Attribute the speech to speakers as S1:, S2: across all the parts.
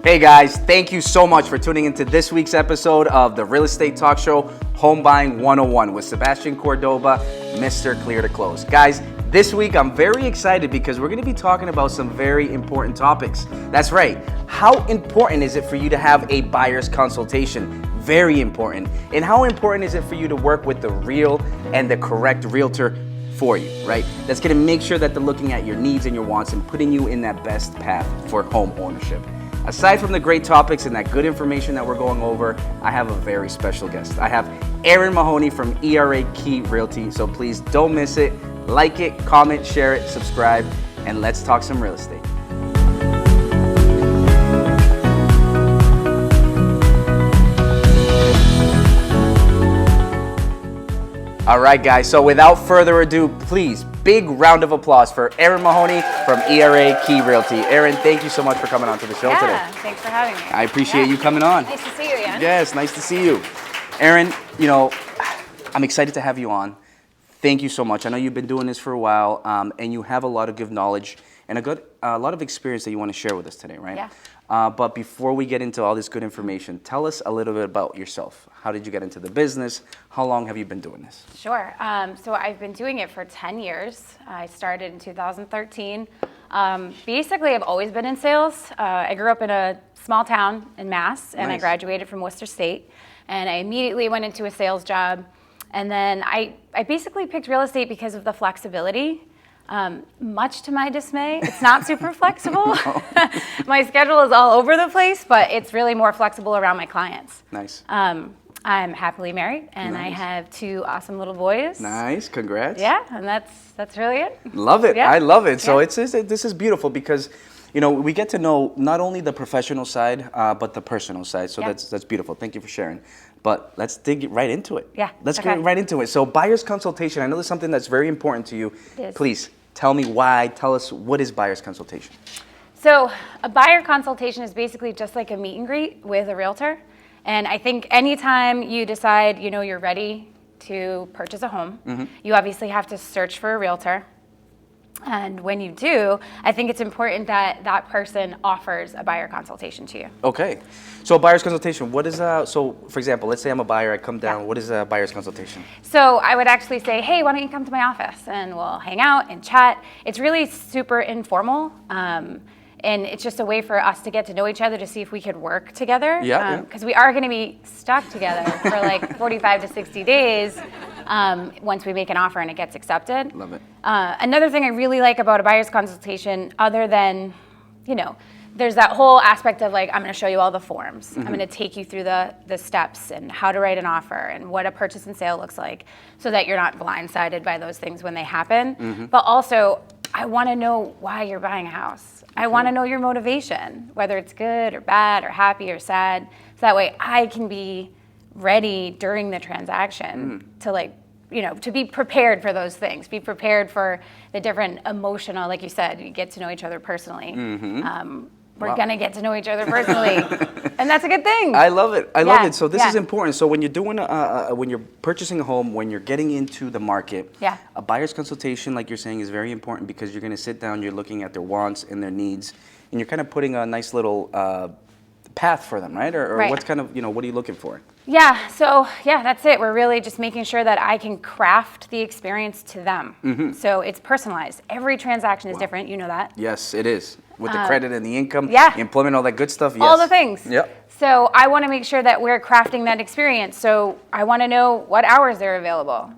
S1: Hey guys, thank you so much for tuning into this week's episode of the Real Estate Talk Show, Home Buying 101 with Sebastian Cordoba, Mr. Clear to Close. Guys, this week I'm very excited because we're going to be talking about some very important topics. That's right. How important is it for you to have a buyer's consultation? Very important. And how important is it for you to work with the real and the correct realtor for you, right? That's going to make sure that they're looking at your needs and your wants and putting you in that best path for home ownership. Aside from the great topics and that good information that we're going over, I have a very special guest. I have Aaron Mahoney from ERA Key Realty, so please don't miss it. Like it, comment, share it, subscribe, and let's talk some real estate. All right, guys, so without further ado, please, big round of applause for Aaron Mahoney from ERA Key Realty. Aaron, thank you so much for coming on to the show today.
S2: Thanks for having me.
S1: I appreciate you coming on.
S2: Nice to see you, Ian.
S1: Yes, nice to see you. Aaron, I'm excited to have you on. Thank you so much. I know you've been doing this for a while, and you have a lot of good knowledge and a lot of experience that you want to share with us today, right?
S2: Yeah.
S1: But before we get into all this good information, tell us a little bit about yourself. How did you get into the business? How long have you been doing this?
S2: Sure. So I've been doing it for 10 years. I started in 2013. Basically, I've always been in sales. I grew up in a small town in Mass, and I graduated from Worcester State. And I immediately went into a sales job. And then I basically picked real estate because of the flexibility. Much to my dismay, it's not super flexible. My schedule is all over the place, but it's really more flexible around my clients.
S1: Nice.
S2: I'm happily married, and I have 2 awesome little boys.
S1: Nice, congrats.
S2: Yeah, and that's really it.
S1: Love it.
S2: Yeah.
S1: I love it. So
S2: Yeah.
S1: this is beautiful because we get to know not only the professional side, but the personal side. So
S2: Yeah.
S1: that's beautiful. Thank you for sharing. But let's dig right into it.
S2: Yeah,
S1: Let's
S2: okay.
S1: get right into it. So buyer's consultation, I know there's something that's very important to you.
S2: It is.
S1: Please tell me why. Tell us, what is buyer's consultation?
S2: So a buyer consultation is basically just like a meet and greet with a realtor. And I think anytime you decide, you're ready to purchase a home, you obviously have to search for a realtor. And when you do, I think it's important that that person offers a buyer consultation to you.
S1: Okay. So a buyer's consultation, what is so for example, let's say I'm a buyer, I come down, what is a buyer's consultation?
S2: So I would actually say, hey, why don't you come to my office and we'll hang out and chat. It's really super informal. And it's just a way for us to get to know each other to see if we could work together.
S1: Yeah.
S2: Because we are going to be stuck together for like 45 to 60 days once we make an offer and it gets accepted.
S1: Love it.
S2: Another thing I really like about a buyer's consultation, other than, there's that whole aspect of like, I'm going to show you all the forms. I'm going to take you through the steps and how to write an offer and what a purchase and sale looks like so that you're not blindsided by those things when they happen. But also, I want to know why you're buying a house. I want to know your motivation, whether it's good or bad or happy or sad. So that way I can be ready during the transaction to to be prepared for those things, be prepared for the different emotional, like you said, you get to know each other personally. We're going to get to know each other personally, and that's a good thing.
S1: I love it. I love it. So this
S2: Yeah.
S1: is important. So when you're doing, when you're purchasing a home, when you're getting into the market,
S2: Yeah.
S1: a buyer's consultation, like you're saying, is very important because you're going to sit down, you're looking at their wants and their needs, and you're kind of putting a nice little path for them, right? Or
S2: Right.
S1: what's kind of, what are you looking for?
S2: Yeah, so that's it. We're really just making sure that I can craft the experience to them. So it's personalized. Every transaction is different, you know that.
S1: Yes, it is. With the credit and the income,
S2: yeah.
S1: employment, all that good stuff. Yes.
S2: All the things.
S1: Yep.
S2: So I want to make sure that we're crafting that experience. So I want to know what hours they're available.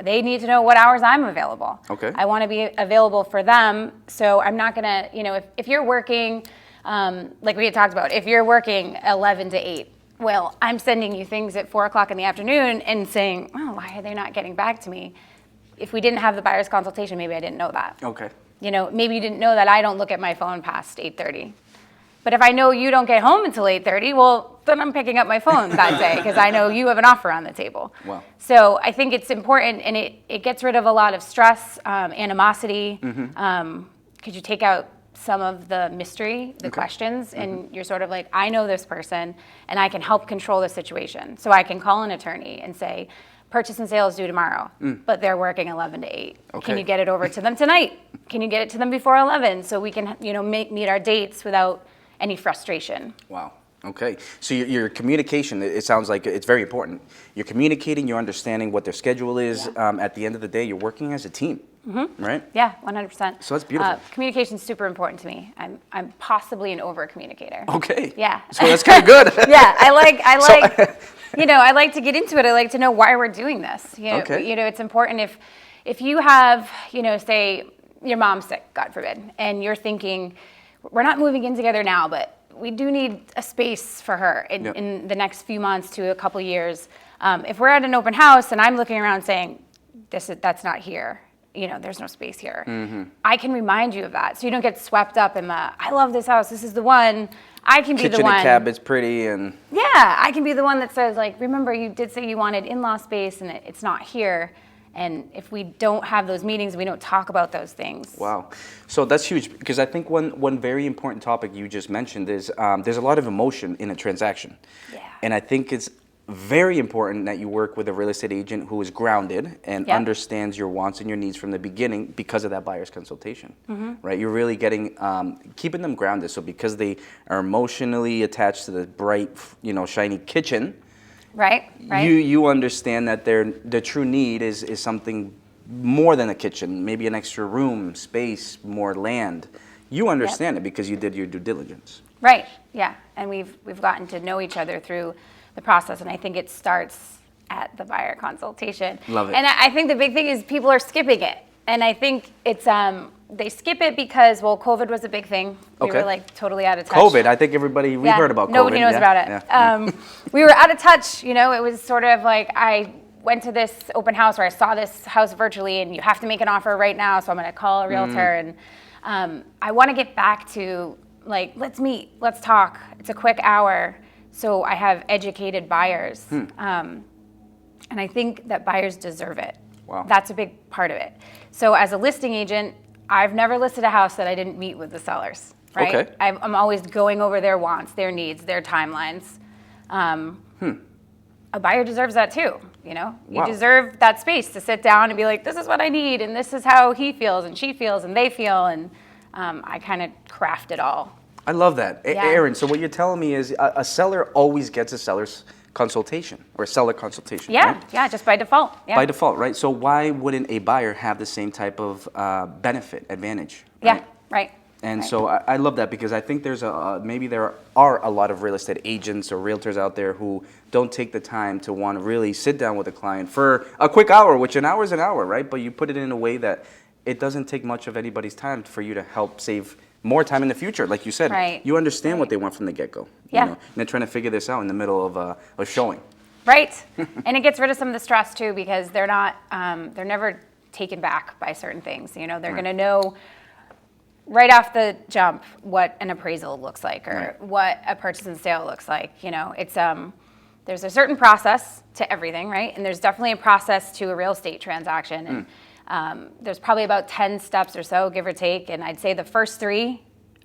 S2: They need to know what hours I'm available.
S1: Okay.
S2: I want to be available for them. So I'm not going to, if you're working, like we had talked about, if you're working 11 to 8, well, I'm sending you things at 4 o'clock in the afternoon and saying, oh, why are they not getting back to me? If we didn't have the buyer's consultation, maybe I didn't know that.
S1: Okay.
S2: Maybe you didn't know that I don't look at my phone past 8:30. But if I know you don't get home until 8:30, well, then I'm picking up my phone that day because I know you have an offer on the table.
S1: Wow.
S2: So I think it's important, and it gets rid of a lot of stress, animosity, because you take out some of the mystery, the questions, and you're sort of like, I know this person, and I can help control the situation. So I can call an attorney and say, purchase and sale is due tomorrow, but they're working 11 to 8.
S1: Okay.
S2: Can you get it over to them tonight? Can you get it to them before 11 so we can, meet our dates without, any frustration.
S1: Wow. Okay. So your communication, it sounds like it's very important. You're communicating, you're understanding what their schedule is. At the end of the day, you're working as a team, right?
S2: Yeah, 100%.
S1: So that's beautiful.
S2: Communication is super important to me. I'm possibly an over communicator.
S1: Okay.
S2: Yeah.
S1: So that's kind of good.
S2: Yeah, I like, I like to get into it. I like to know why we're doing this.
S1: Okay.
S2: It's important if you have, say your mom's sick, God forbid, and you're thinking, we're not moving in together now, but we do need a space for her in the next few months to a couple years. If we're at an open house and I'm looking around saying, that's not here, there's no space here. I can remind you of that, so you don't get swept up in I love this house, this is the one. I can be the one.
S1: Kitchen and cabinet's pretty and.
S2: Yeah, I can be the one that says, remember you did say you wanted in-law space and it's not here. And if we don't have those meetings, we don't talk about those things.
S1: Wow. So that's huge, because I think one very important topic you just mentioned is there's a lot of emotion in a transaction.
S2: Yeah.
S1: And I think it's very important that you work with a real estate agent who is grounded and understands your wants and your needs from the beginning because of that buyer's consultation, right? You're really getting, keeping them grounded. So because they are emotionally attached to the bright, shiny kitchen,
S2: Right.
S1: You understand that the true need is something more than a kitchen, maybe an extra room, space, more land. You understand it because you did your due diligence.
S2: Right. Yeah. And we've gotten to know each other through the process, and I think it starts at the buyer consultation.
S1: Love it.
S2: And I think the big thing is people are skipping it, and I think it's they skip it because COVID was a big thing. We were totally out of touch.
S1: COVID, I think we've heard about COVID.
S2: Nobody knows about it.
S1: Yeah.
S2: We were out of touch. It was sort of like I went to this open house where I saw this house virtually, and you have to make an offer right now. So I'm going to call a realtor, and I want to get back to let's meet, let's talk. It's a quick hour, so I have educated buyers, and I think that buyers deserve it.
S1: Wow.
S2: That's a big part of it. So as a listing agent, I've never listed a house that I didn't meet with the sellers, right?
S1: Okay.
S2: I'm always going over their wants, their needs, their timelines. A buyer deserves that too, You
S1: Wow.
S2: deserve that space to sit down and be like, this is what I need, and this is how he feels, and she feels, and they feel, and I kind of craft it all.
S1: I love that.
S2: Yeah.
S1: Erin, so what you're telling me is a seller always gets a seller's consultation or seller consultation,
S2: Yeah,
S1: right?
S2: yeah, just by default. Yeah.
S1: By default, right? So why wouldn't a buyer have the same type of advantage?
S2: Yeah,
S1: Right?
S2: right.
S1: And
S2: right.
S1: so I love that, because I think maybe there are a lot of real estate agents or realtors out there who don't take the time to want to really sit down with a client for a quick hour, which an hour is an hour, right? But you put it in a way that it doesn't take much of anybody's time for you to help save more time in the future. Like you said,
S2: Right.
S1: you understand what they want from the get-go.
S2: Yeah.
S1: And they're trying to figure this out in the middle of a showing.
S2: Right. And it gets rid of some of the stress too, because they're never taken back by certain things. They're going to know right off the jump what an appraisal looks like, or what a purchase and sale looks like. It's there's a certain process to everything, right? And there's definitely a process to a real estate transaction. And there's probably about 10 steps or so, give or take. And I'd say the first 3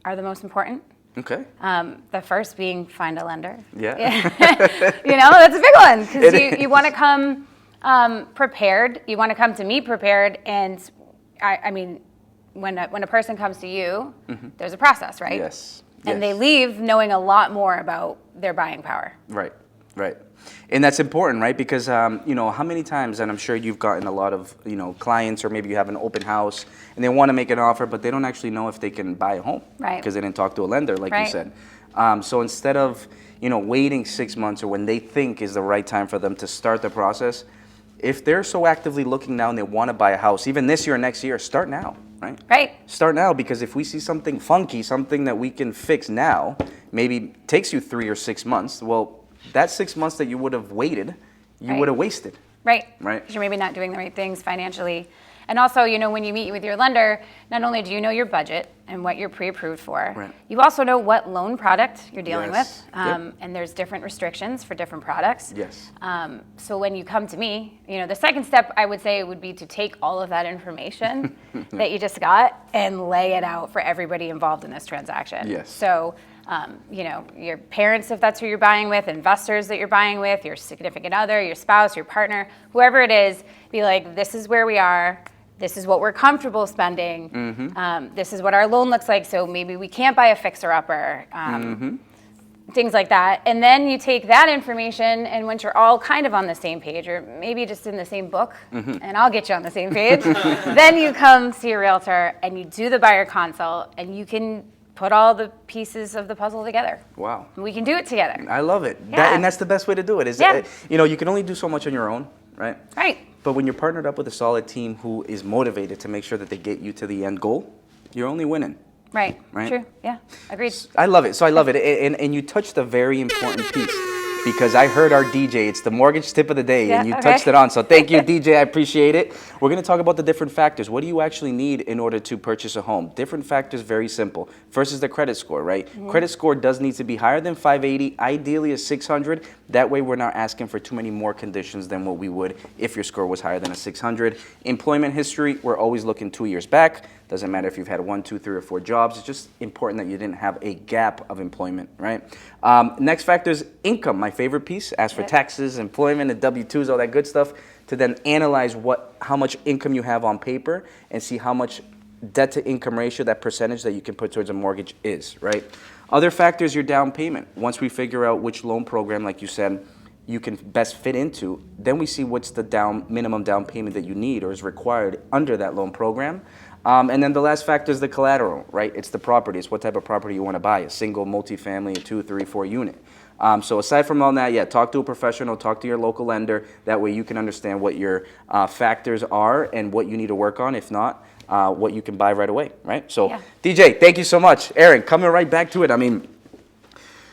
S2: are the most important.
S1: Okay.
S2: The first being find a lender.
S1: Yeah.
S2: That's a big one, because you want to come prepared. You want to come to me prepared. And I mean, when a person comes to you, there's a process, right?
S1: Yes.
S2: And they leave knowing a lot more about their buying power.
S1: Right. And that's important, right? Because, how many times, and I'm sure you've gotten a lot of, clients, or maybe you have an open house and they want to make an offer, but they don't actually know if they can buy a home.
S2: Right.
S1: Because they didn't talk to a lender, like you said. So instead of, waiting 6 months, or when they think is the right time for them to start the process, if they're so actively looking now and they want to buy a house, even this year or next year, start now, right?
S2: Right.
S1: Start now, because if we see something funky, something that we can fix now, maybe takes you 3 or 6 months, well, that 6 months that you would have waited, you would have wasted.
S2: Right.
S1: Right.
S2: Because you're maybe not doing the right things financially. And also, when you meet with your lender, not only do you know your budget and what you're pre-approved for, you also know what loan product you're dealing with. And there's different restrictions for different products.
S1: Yes.
S2: So when you come to me, the second step I would say would be to take all of that information that you just got and lay it out for everybody involved in this transaction.
S1: Yes.
S2: So, your parents, if that's who you're buying with, investors that you're buying with, your significant other, your spouse, your partner, whoever it is, be like, this is where we are. this is what we're comfortable spending. This is what our loan looks like. So maybe we can't buy a fixer-upper. Things like that. And then you take that information, and once you're all kind of on the same page, or maybe just in the same book, and I'll get you on the same page, then you come see a realtor and you do the buyer consult, and you can put all the pieces of the puzzle together.
S1: Wow.
S2: We can do it together.
S1: I love it.
S2: Yeah.
S1: And that's the best way to do it. Is you can only do so much on your own, right?
S2: Right.
S1: But when you're partnered up with a solid team who is motivated to make sure that they get you to the end goal, you're only winning.
S2: Right.
S1: Right?
S2: True. Yeah. Agreed.
S1: I love it. So I love it. And you touched a very important piece, because I heard our DJ, it's the mortgage tip of the day, and you touched it on. So thank you, DJ. I appreciate it. We're going to talk about the different factors. What do you actually need in order to purchase a home? Different factors, very simple. First is the credit score, right? Credit score does need to be higher than 580, ideally a 600. That way we're not asking for too many more conditions than what we would if your score was higher than a 600. Employment history, we're always looking 2 years back. Doesn't matter if you've had 1, 2, 3, or 4 jobs. It's just important that you didn't have a gap of employment, right? Next factor is income, my favorite piece. Ask for taxes, employment, and W-2s, all that good stuff, to then analyze how much income you have on paper and see how much debt to income ratio, that percentage that you can put towards a mortgage is, right? Other factors, your down payment. Once we figure out which loan program, like you said, you can best fit into, then we see what's the minimum down payment that you need or is required under that loan program. And then the last factor is the collateral, right? It's the property. It's what type of property you want to buy, a single, multifamily, a 2, 3, 4 unit. So aside from all that, talk to a professional, talk to your local lender. That way you can understand what your factors are and what you need to work on. If not, what you can buy right away, right? So DJ, thank you so much. Aaron, coming right back to it. I mean,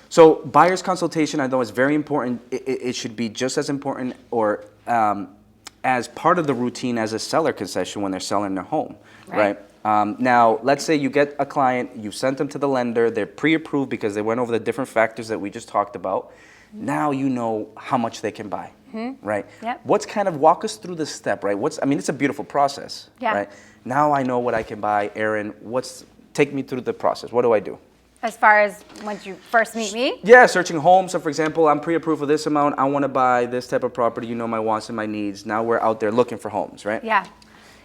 S1: so buyer's consultation, I know is very important. It should be just as important or as part of the routine as a seller concession when they're selling their home, right? Now, let's say you get a client, you sent them to the lender, they're pre-approved because they went over the different factors that we just talked about. Now you know how much they can buy, right? What's walk us through this step, right? It's a beautiful process, right? Now I know what I can buy. Aaron, take me through the process. What do I do?
S2: As far as once you first meet me?
S1: Yeah, searching homes. So for example, I'm pre-approved for this amount. I want to buy this type of property. You know my wants and my needs. Now we're out there looking for homes, right?
S2: Yeah.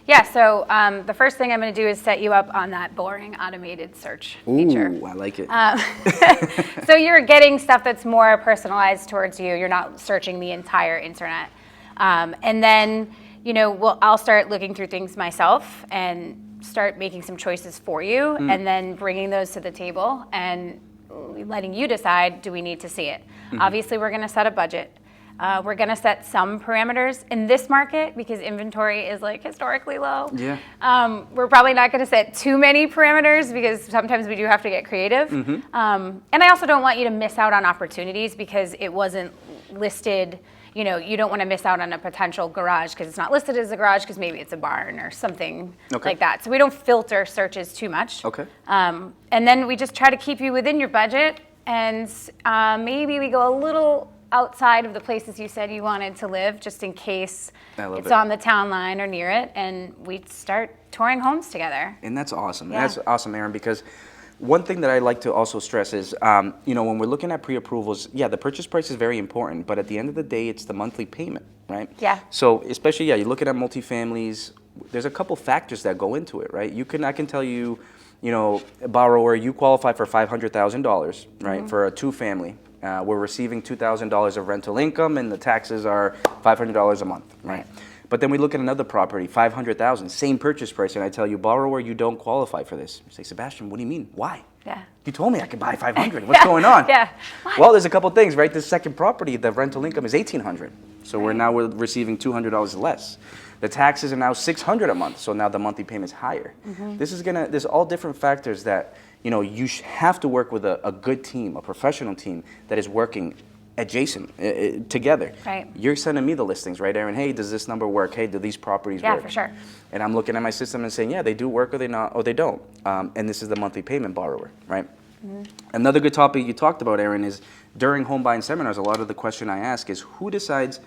S2: Yeah, so the first thing I'm going to do is set you up on that boring automated search feature.
S1: Ooh, I like it.
S2: So you're getting stuff that's more personalized towards you. You're not searching the entire internet. And then, I'll start looking through things myself and start making some choices for you, and then bringing those to the table and letting you decide, do we need to see it? Obviously, we're going to set a budget. We're going to set some parameters in this market because inventory is historically low.
S1: Yeah.
S2: We're probably not going to set too many parameters because sometimes we do have to get creative. And I also don't want you to miss out on opportunities because it wasn't listed. You don't want to miss out on a potential garage because it's not listed as a garage because maybe it's a barn or something like that. So we don't filter searches too much.
S1: Okay.
S2: And then we just try to keep you within your budget, and maybe we go a little outside of the places you said you wanted to live just in case it's on the town line or near it, and we start touring homes together. And
S1: that's awesome. Yeah. That's awesome, Aaron, because one thing that I like to also stress is, when we're looking at pre-approvals, the purchase price is very important, but at the end of the day, it's the monthly payment, right?
S2: Yeah.
S1: So especially, you're looking at multifamilies, there's a couple factors that go into it, right? I can tell you, a borrower, you qualify for $500,000, right, for a 2-family. We're receiving $2,000 of rental income, and the taxes are $500 a month, right? But then we look at another property, $500,000, same purchase price, and I tell you, borrower, you don't qualify for this. You say, Sebastian, what do you mean? Why?
S2: Yeah.
S1: You told me I could buy $500. What's going on?
S2: Yeah.
S1: Well, there's a couple things, right? This second property, the rental income is $1,800, so we're receiving $200 less. The taxes are now $600 a month, so now the monthly payment is higher. There's all different factors that you have to work with a good team, a professional team that is working adjacent together.
S2: Right.
S1: You're sending me the listings, right, Aaron? Hey, does this number work? Hey, do these properties work?
S2: Yeah, for sure.
S1: And I'm looking at my system and saying, they do work or they not, or they don't. And this is the monthly payment borrower, right? Another good topic you talked about, Aaron, is during home buying seminars, a lot of the question I ask is who decides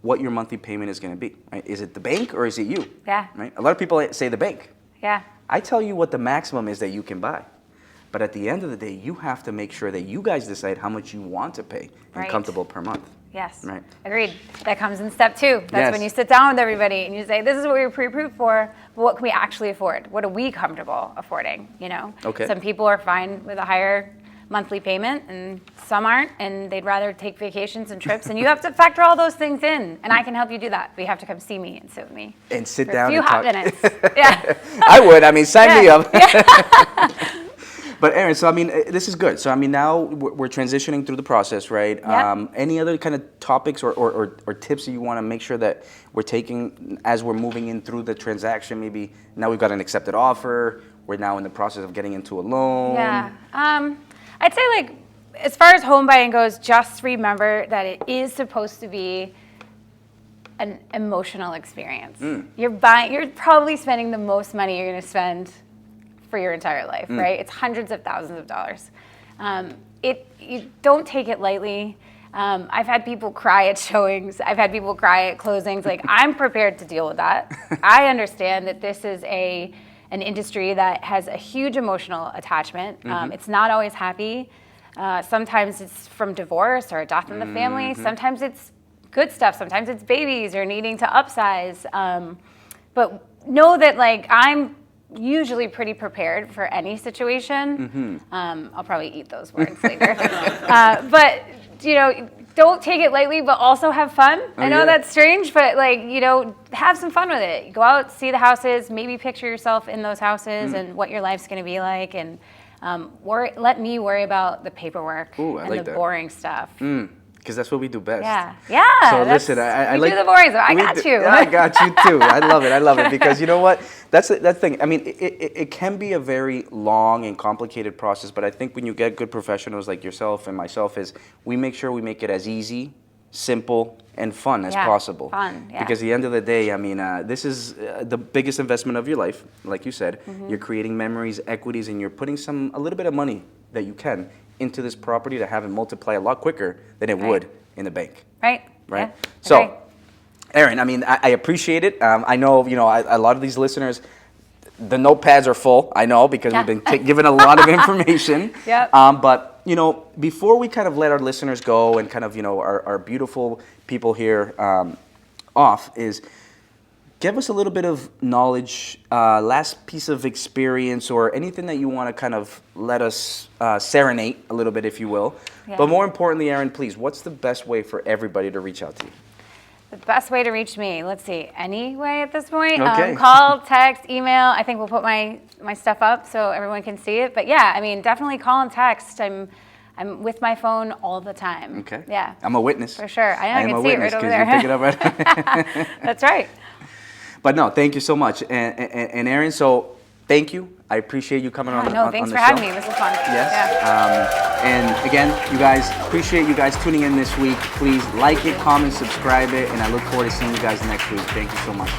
S1: what your monthly payment is going to be, right? Is it the bank or is it you?
S2: Yeah.
S1: Right? A lot of people say the bank.
S2: Yeah.
S1: I tell you what the maximum is that you can buy. But at the end of the day, you have to make sure that you guys decide how much you want to pay and comfortable per month.
S2: Yes.
S1: Right.
S2: Agreed. That comes in step 2. That's
S1: Yes.
S2: when you sit down with everybody and you say, this is what we were pre-approved for, but what can we actually afford? What are we comfortable affording, you know?
S1: Okay.
S2: Some people are fine with a higher monthly payment and some aren't, and they'd rather take vacations and trips, and you have to factor all those things in, and I can help you do that. But you have to come see me and sit with me.
S1: And sit
S2: for
S1: down
S2: a few
S1: and
S2: hot
S1: talk.
S2: minutes. Yeah.
S1: I would. I mean, sign me
S2: Yeah.
S1: up. But Erin, so I mean, this is good. So I mean, now we're transitioning through the process, right?
S2: Yep.
S1: Any other kind of topics or tips that you want to make sure that we're taking as we're moving in through the transaction? Maybe now we've got an accepted offer. We're now in the process of getting into a loan.
S2: Yeah. I'd say, like, as far as home buying goes, just remember that it is supposed to be an emotional experience. You're probably spending the most money you're going to spend for your entire life, right? It's hundreds of thousands of dollars. You don't take it lightly. I've had people cry at showings. I've had people cry at closings. Like, I'm prepared to deal with that. I understand that this is an industry that has a huge emotional attachment. It's not always happy. Sometimes it's from divorce or a death in the family. Sometimes it's good stuff. Sometimes it's babies or needing to upsize. But know that, like, I'm usually pretty prepared for any situation. I'll probably eat those words later. But, you know, don't take it lightly, but also have fun. I know that's strange, but, like, you know, have some fun with it. Go out, see the houses, maybe picture yourself in those houses and what your life's going to be like, and let me worry about the paperwork and
S1: like
S2: the
S1: that.
S2: boring stuff.
S1: Because that's what we do best.
S2: Yeah.
S1: So listen, I
S2: we
S1: like
S2: do the boring stuff. I got you.
S1: Yeah, I got you too. I love it because you know what? That's the thing. I mean, it can be a very long and complicated process, but I think when you get good professionals like yourself and myself, is we make sure we make it as easy, simple, and fun as possible.
S2: Fun, yeah.
S1: Because at the end of the day, I mean, this is the biggest investment of your life, like you said. You're creating memories, equities, and you're putting a little bit of money that you can into this property to have it multiply a lot quicker than it would in the bank.
S2: Right.
S1: Right.
S2: Yeah.
S1: So,
S2: Agree.
S1: Erin, I mean, I appreciate it. I know, you know, a lot of these listeners, the notepads are full. I know because we've been given a lot of information.
S2: Yep.
S1: But you know, before we kind of let our listeners go and kind of, you know, our beautiful people here off, is give us a little bit of knowledge, last piece of experience, or anything that you want to kind of let us serenade a little bit, if you will.
S2: Yeah.
S1: But more importantly, Erin, please, what's the best way for everybody to reach out to you?
S2: The best way to reach me, let's see, any way at this point.
S1: Okay.
S2: Call, text, email. I think we'll put my stuff up so everyone can see it. But yeah, I mean, definitely call and text. I'm with my phone all the time.
S1: Okay.
S2: Yeah.
S1: I'm a witness.
S2: For sure. I
S1: am
S2: can
S1: a
S2: see it
S1: witness
S2: right over
S1: 'cause
S2: there.
S1: you pick it up right.
S2: That's right.
S1: But no, thank you so much. And Erin, so thank you. I appreciate you coming on the show.
S2: Thanks for having me. This was fun.
S1: Yes.
S2: Yeah.
S1: And again, you guys, appreciate you guys tuning in this week. Please like it, comment, subscribe it, and I look forward to seeing you guys next week. Thank you so much.